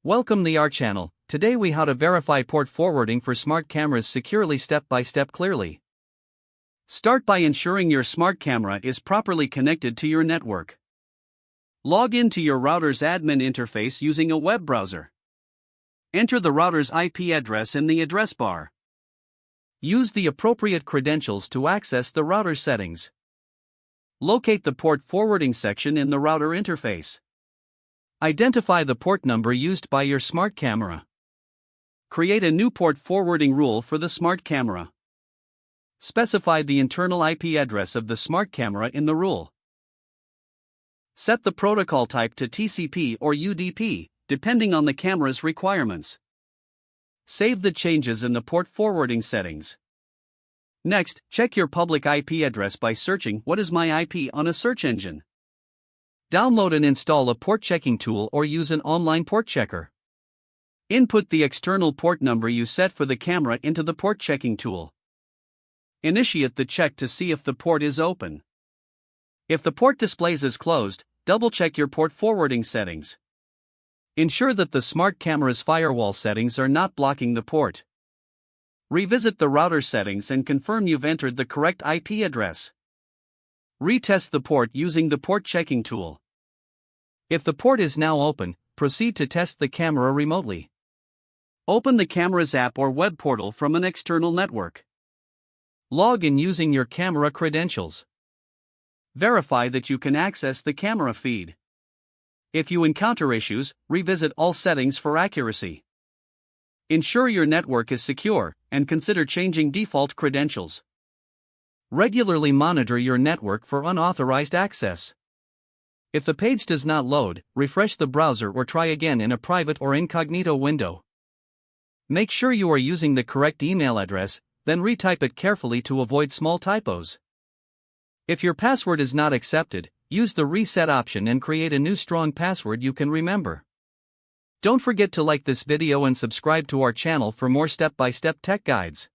Welcome to our channel. Today we how to verify port forwarding for smart cameras securely step by step clearly. Start by ensuring your smart camera is properly connected to your network. Log into your router's admin interface using a web browser. Enter the router's IP address in the address bar. Use the appropriate credentials to access the router settings. Locate the port forwarding section in the router interface. Identify the port number used by your smart camera. Create a new port forwarding rule for the smart camera. Specify the internal IP address of the smart camera in the rule. Set the protocol type to TCP or UDP, depending on the camera's requirements. Save the changes in the port forwarding settings. Next, check your public IP address by searching "What is my IP" on a search engine. Download and install a port checking tool or use an online port checker. Input the external port number you set for the camera into the port checking tool. Initiate the check to see if the port is open. If the port displays as closed, double-check your port forwarding settings. Ensure that the smart camera's firewall settings are not blocking the port. Revisit the router settings and confirm you've entered the correct IP address. Retest the port using the port checking tool. If the port is now open, proceed to test the camera remotely. Open the camera's app or web portal from an external network. Log in using your camera credentials. Verify that you can access the camera feed. If you encounter issues, revisit all settings for accuracy. Ensure your network is secure, and consider changing default credentials. Regularly monitor your network for unauthorized access. If the page does not load, refresh the browser or try again in a private or incognito window. Make sure you are using the correct email address, then retype it carefully to avoid small typos. If your password is not accepted, use the reset option and create a new strong password you can remember. Don't forget to like this video and subscribe to our channel for more step-by-step tech guides.